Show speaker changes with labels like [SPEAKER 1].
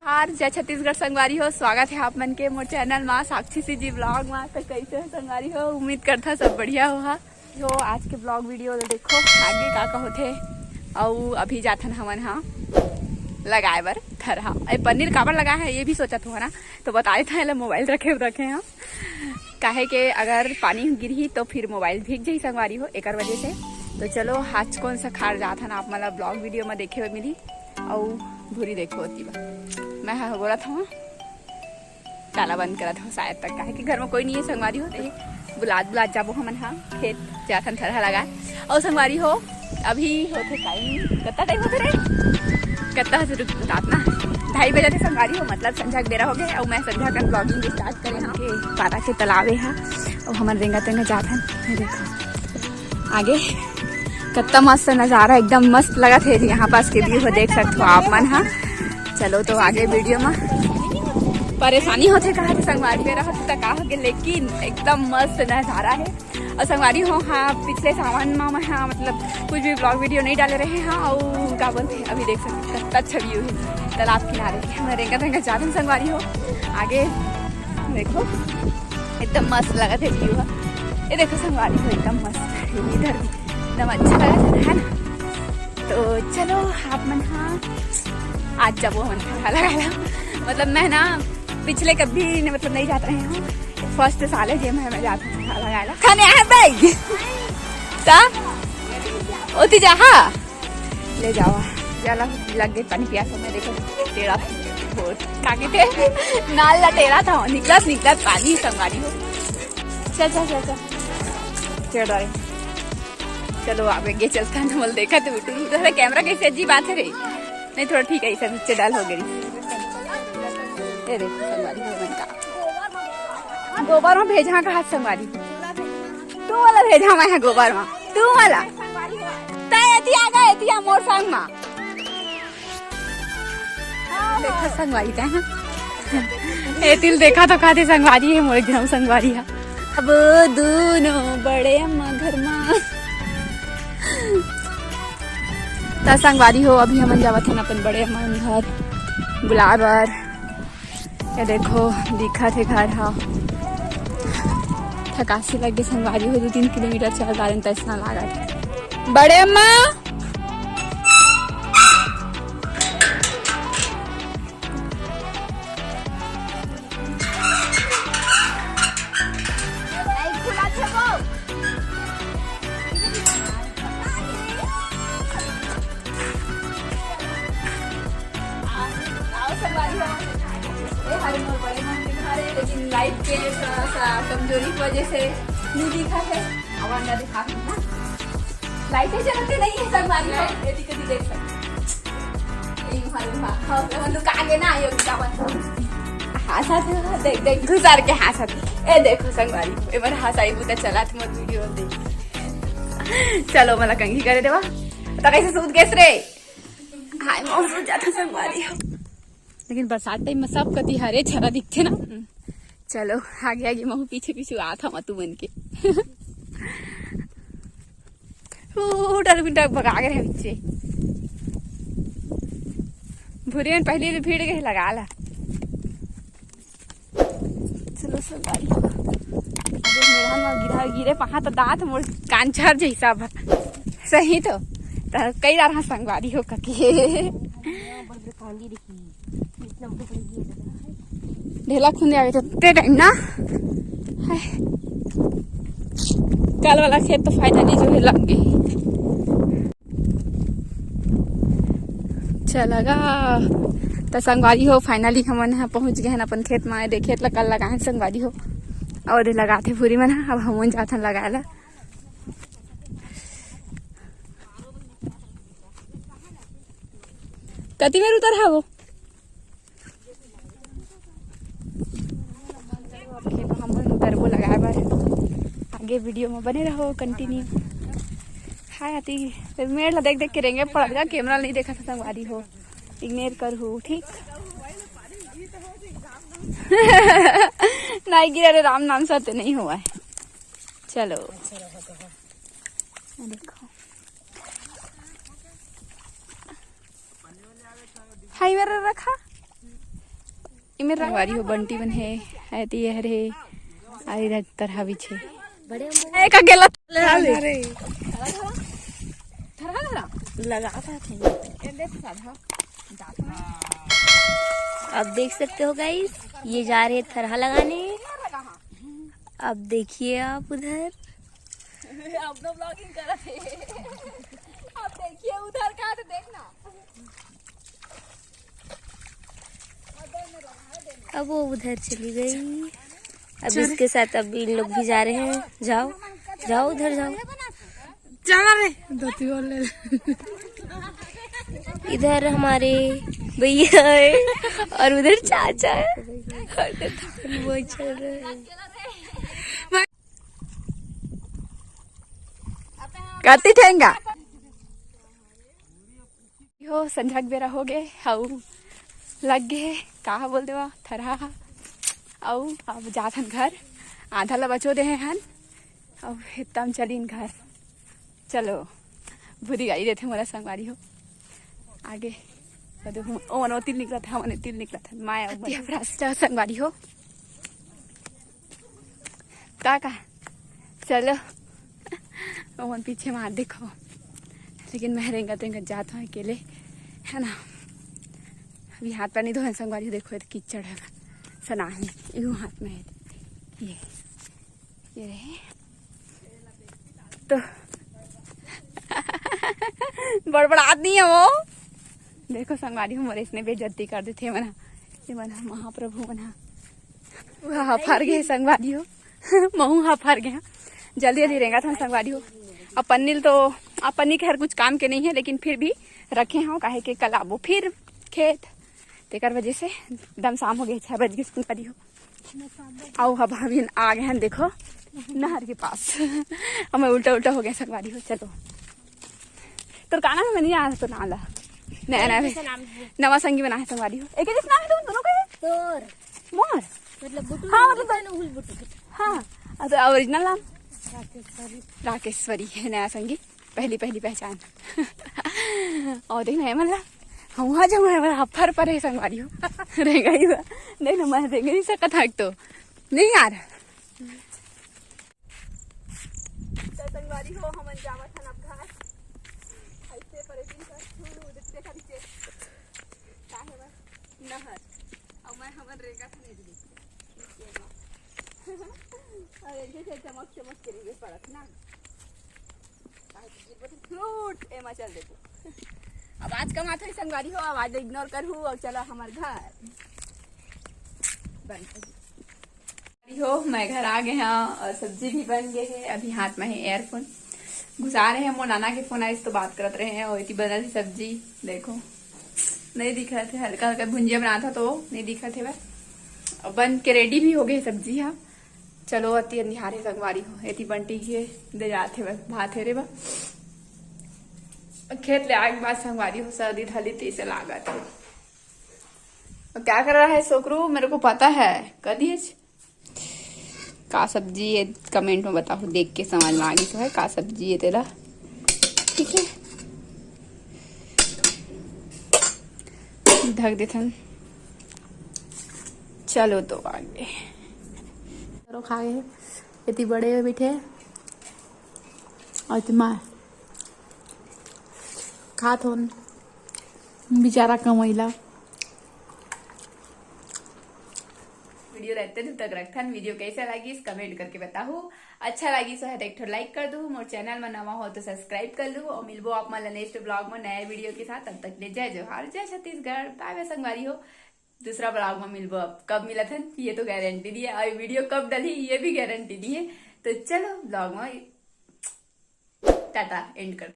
[SPEAKER 1] हार जय छत्तीसगढ़ संगवारी हो। स्वागत है आप मन के मोर चैनल मा साक्षी सी जी ब्लॉग मा। तो कैसे हो संगवारी हो? उम्मीद करता सब बढ़िया हो। आज के ब्लॉग वीडियो देखो आगे का होथे। और अभी जाथन हमन हाँ लगाए बर थरहा पनीर काबर लगा है ये भी सोचत हो ना, तो बताए था मोबाइल रखे हाँ काहे के अगर पानी गिरही तो फिर मोबाइल भीग जाही संगवारी हो एक वजह से। तो चलो आज कौन सा खार जाथन आप मला ब्लॉग वीडियो में देखे हुए मिली। और भूरी देखो होती बा मैं बोला था ताला बंद करा था शायद तक काहे कि घर में कोई नहीं है संगवारी हो। बुलाद जाबो हमन हाँ खेत जाथन थरहा लगा। और संगवारी हो अभी होते टाइम कत्ता टाइम होते रे कत्ता से रुक ना 2:30 बजे संगवारी हो, मतलब संध्या के बेरा हो गए। और मैं संध्या का ब्लॉगिंग स्टार्ट करे हाँ के पारा के तालाबे है। और हमन रेंगा तेंगा जाथन देखो आगे कत्ता मस्त नज़ारा एकदम मस्त लगा थे। यहाँ पास के व्यू देख सकते हो आप मन हाँ। चलो तो आगे वीडियो में परेशानी होते कहा संगवारी मेरा होता का हो, लेकिन एकदम मस्त नज़ारा है। और संगवारी हो हाँ पिछले सावन में हाँ मतलब कुछ भी ब्लॉग वीडियो नहीं डाले रहे हाँ। और क्या बोलते हैं अभी देख सकते कितना अच्छा व्यू है तालाब किनारे हमें रेंगा तेंगा जाते संगवारी हो। आगे देखो एकदम मस्त लगा थे व्यू है। ये देखो संगवारी हो एकदम मस्त इधर भी एकदम अच्छा लगा है ना। तो चलो आप मन हाँ आज जब वो मन लगा मतलब मैं ना पिछले कभी मतलब नहीं जाता रही हूँ। फर्स्ट साल है मैं जाता हूँ लगा खाने आए बैग ओती जहा ले जाओ चला लग गए पानी पियास में। देखो टेढ़ा बहुत काके थे नाल ला टेढ़ा था निकलत पानी संगवारी हो। चल टेढ़ा चलो आगे चलता है बोल देखा तो उठू कैमरा कैसे अजीब बात है रही नहीं थोड़ा ठीक है ऐसा नीचे डाल हो गई। ये देखो संगवारी का गोबर में भेजा का हाथ संगवारी तू वाला भेजा मैं गोबर में तू वाला तय मोर संग में देखो संगवारी तय एतिल देखा तो खाते संगवारी है मोर एकदम संगवारी है। अब दोनों बड़े अम्मा घर में तो संगवारी हो अभी हम जावत हैं अपन बड़े अम्मा घर बुलावर। ये देखो दिखा थे घर हाँ थकासी लग गई संगवारी हो 2-3 किलोमीटर चल रहा है इतना लगा बड़े अम्मा लेकिन लाइट के थोड़ा सा कमजोरी की वजह से नहीं दिखा है। अब अंदर दिखा ना लाइटें चलते नहीं है संगवारी हो यदि कभी देख सकते दुकान ना हंसा देख घुसार के हंसा ए देखो संगवारी एमर हंसाई बुता चला तुम वीडियो देख। चलो मला कंघी करे देवा तो कैसे सूत गैस रे हाय मौसम जाता संगवारी हो। लेकिन बरसात टाइम में सब कति हरे छरा दिखते ना। चलो आगे महू पीछे आता मत बन के डर भगा गए पीछे भूरे में पहले भीड़ गए लगा ला। चलो संगवारी मेरा गिरे पहा तो दांत मोर कांचर जैसा सही तो कई बार संगवारी हो कके ढेला खुंदे आगे ते टाइम ना कल वाला खेत तो फाइनली जो है लग गई। चलेगा तो संगवारी हो फाइनली हमन यहाँ पहुँच गए हैं अपन खेत में। देख खेत कल लगाए संगवारी हो और लगाते पूरी मन अब हम जाथन लगाए ला। कति बेर उतर है वो वो लगाए बार आगे वीडियो में बने रहो कंटिन्यू। हाय आती मेरे देख के रहेंगे पड़ गया कैमरा नहीं देखा था संगवारी हो इग्नोर कर हो ठीक नहीं गिरा रे राम नाम से तो नहीं हुआ है। चलो देखो हाई मेरा रखा मेरा संगवारी हो बंटी बन है ऐती है रे आ इधर तरह भी छे बड़े एक अकेला अरे थरा लगाता थे एंदे साधा
[SPEAKER 2] अब देख सकते हो गाइस, ये जा रहे थरहा लगाने। अब देखिए आप उधर
[SPEAKER 1] अपना ब्लॉगिंग कर रहे अब देखिए उधर का तो देखना।
[SPEAKER 2] अब वो उधर चली गई। अब इसके साथ अब इन लोग भी जा रहे हैं। जाओ जाओ उधर जाओ।
[SPEAKER 1] चला रे धोती बोल ले
[SPEAKER 2] इधर हमारे भैया है और उधर चाचा है और वो चल रहा है।
[SPEAKER 1] करती ठेंगा हो संझा के बेरा हो गए हाउ लग गए कहा बोल देवा थरा आउ अब जात हन घर आधा ला बचो दे हन अब एकदम चलीन घर। चलो भूरी गाड़ी देते मोला संगवारी हो आगे ओ तिल निकला था मैंने तिल निकला था माया भ्रष्टा संगवारी हो का चलो ओवन पीछे मार देखो लेकिन मैं रेंगा तेंगा जाता हूँ अकेले है ना। अभी हाथ पैर नहीं धोए संगवारी हो देखो तो कीचड़ है सना यूँ हाथ में है ये रहे तो बड़बड़ आदमी है वो देखो संगवारी हो मोरे इसने बेइज्जती कर देते मना ये मना महाप्रभु मना वहाँ फर गए संगवारी हो महू हाँ फर गया जल्दी जल्दी रहेगा था संगवारी हो। अब पन्नील तो अब पन्नी खैर कुछ काम के नहीं है लेकिन फिर भी रखे हैं काहे के कल आबो फिर खेत तेकर वजह से एकदम शाम हो गए 6 बज गए संगवारी हो। आओ अब अभी आ गए हैं देखो नहर के पास अब मैं उल्टा उल्टा हो गया संगवारी हो। चलो तो काना में नहीं आ तो नाला नया नवा संगी बना है संगवारी हो एक नाम है तुम दोनों का मोर मतलब हाँ मतलब हाँ तो ओरिजिनल नाम राकेश्वरी है नया संगी पहली पहचान और देखना है मतलब हम वहाँ जाऊँ हफर पर है संगवारी हो रहेगा ही नहीं ना मैं देंगे नहीं सकता था तो नहीं यार संगवारी हो हम जावा था अब घर ऐसे परेशान कर छू देखते खरीचे काहे बस नहर और मैं हमन रेगा था नहीं दी अरे जैसे चमक करेंगे पड़त ना फ्रूट एमा चल देखो अब आज का माथा संगवारी हो अब आज इग्नोर कर हूँ और चला हमारे घर बन हो मैं घर आ गए हैं और सब्जी भी बन गए है। अभी हाथ में है एयरफोन घुसा रहे हैं मोर नाना के फोन आए तो बात करते रहे हैं और इतनी बदल सब्जी देखो नहीं दिख रहे थे हल्का हल्का भुंजिया बना था तो नहीं दिखा थे वह बन के रेडी भी हो गए सब्जी। हाँ चलो अति अंधियारे संगवारी हो एती बंटी के दे जाते बस भात है रे बा खेत ले आगे बाद संगवारी हो सर्दी थली तेज लागत है और क्या कर रहा है सोकरू मेरे को पता है कदी का सब्जी है कमेंट में बताओ देख के समझ में आ गई तो है का सब्जी है तेरा ठीक है ढक देथन। चलो तो आगे खा गए इतनी बड़े हुए बैठे और तुम्हार खा थो बेचारा कमैला वीडियो रहते तब तक रखन वीडियो कैसा लगी कमेंट करके बताओ अच्छा लगी सो है तो एक लाइक कर दो मोर चैनल में नवा हो तो सब्सक्राइब कर लो और मिलबो आप मला नेक्स्ट ब्लॉग में नए वीडियो के साथ। तब तक ले जय जोहार जय छत्तीसगढ़ बाय बाय संगवारी हो दूसरा ब्लॉग में मिलबो अब कब मिला था ये तो गारंटी दी है और वीडियो कब डली ये भी गारंटी दी है। तो चलो ब्लॉग में टाटा एंड कर।